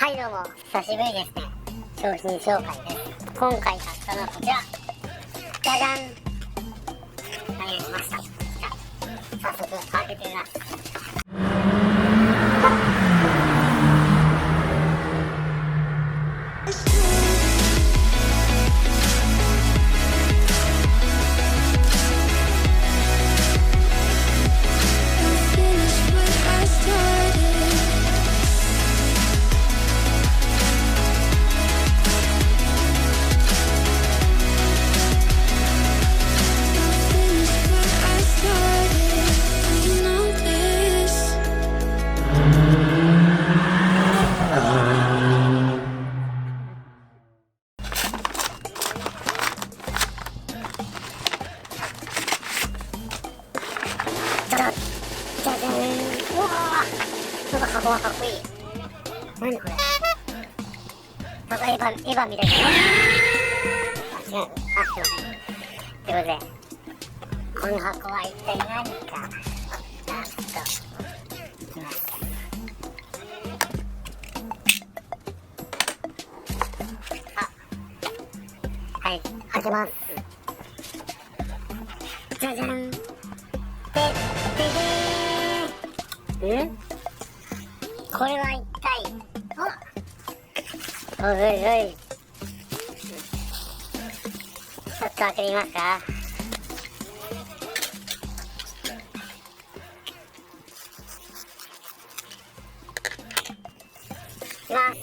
はいどうも、久しぶりですね。商品紹介です。今回買ったのはこちら。じゃじゃん、何をしました。じゃあ早速開けてみます。じゃじゃじゃーん。うわー、なんか箱がかっこいい。何これ、なんかエヴァみたいな。あ、違う。あ、すいません。ということで、この箱は一体何か。ちょっといきます。はい、開けます。じゃじゃん。これは一体、おいおい、ちょっと開けてみますか。いきます。じゃじゃん。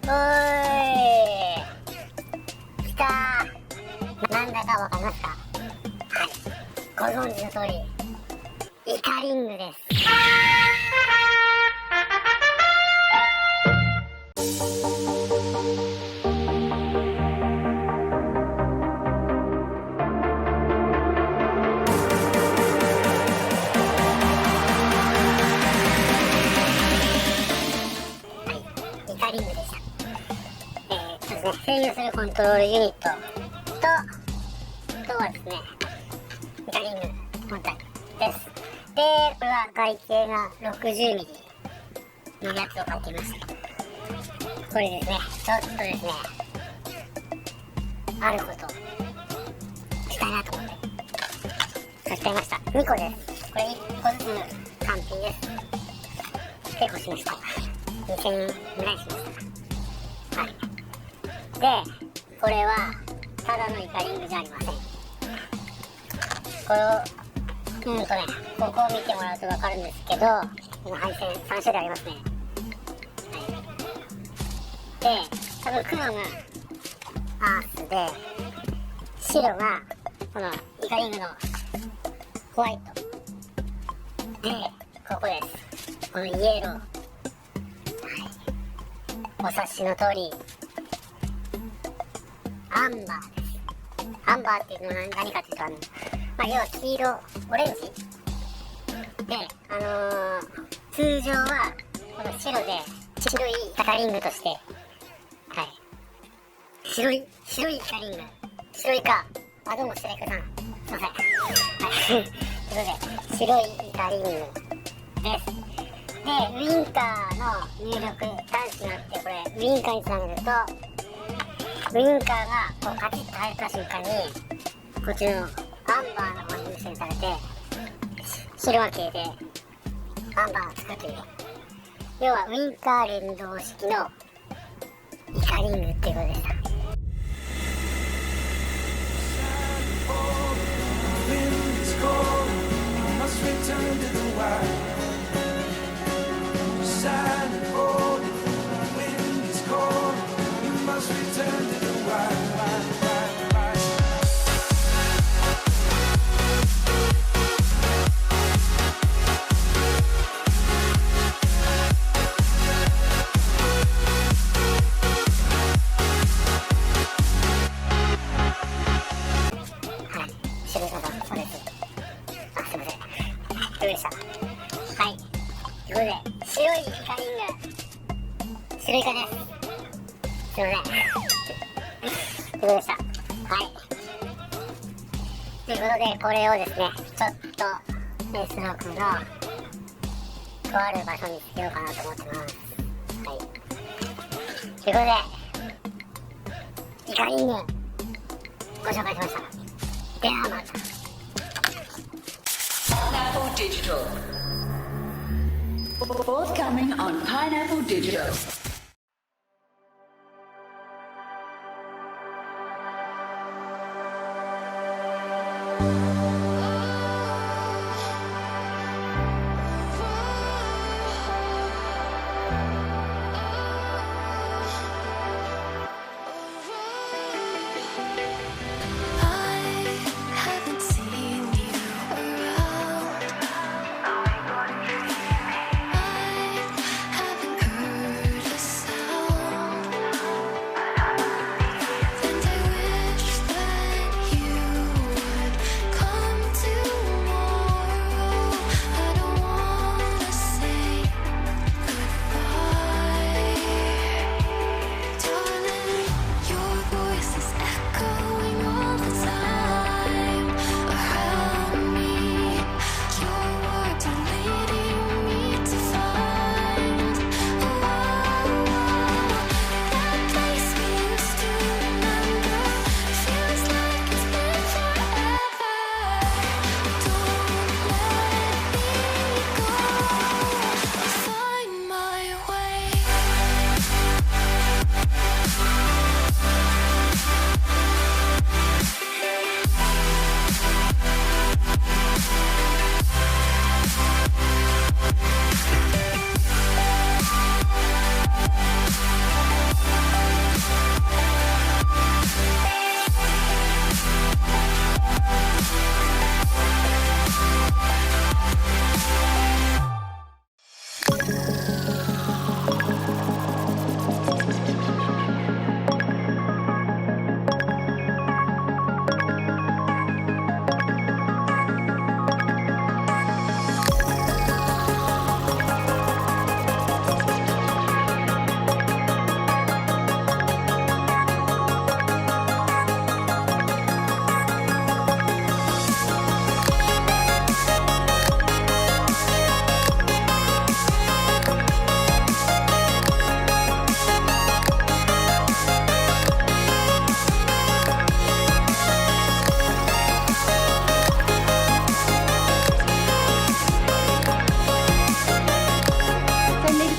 おーい、きたー。なんだかわかりますか。はい、ご存知の通り、イカリングです。イカリングでした。ですね、制御するコントロールユニットとはですね、イカリング本体です。で、これは外径が 60mm のやつを買ってきました。これですね、ちょっとですね、あることしたいなと思って買っちゃいました。2個です。これ1個ずつ完品です。結構しました。2000円ぐらいしました。はい。で、これはただのイカリングじゃありません。これをここを見てもらうと分かるんですけど、今配線3種類ありますね。はい。で、多分黒がアースで、白がこのイカリングのホワイトで、ここです。このイエロー。お察しの通り、アンバーです。アンバーっていうのは何かっていうと、要は黄色、オレンジで、通常はこの白で、白いイカリングとして、はい、白いイカリング、白イカ、あ、どうも白イカさん、すいません。はい、ということで、白いイカリングです。で、ウインカーの入力端子になって、これウインカーにつなげると、ウインカーがこうカチッと入った瞬間に、こっちのアンバーの方に優先されて、白が消えてアンバーがつくという、要はウインカー連動式のイカリングっていうことでした。でした。はい。ということで、白いイカリング、白イカです。すいません。ということでした。はい。ということで、これをですね、ちょっとS6のとある場所につけようかなと思ってます。はい。ということで、イカリングご紹介しました。ではまた。Pineapple Digital. Forthcoming on Pineapple Digital.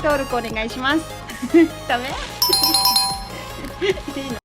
登録お願いします。ダメ？いいの？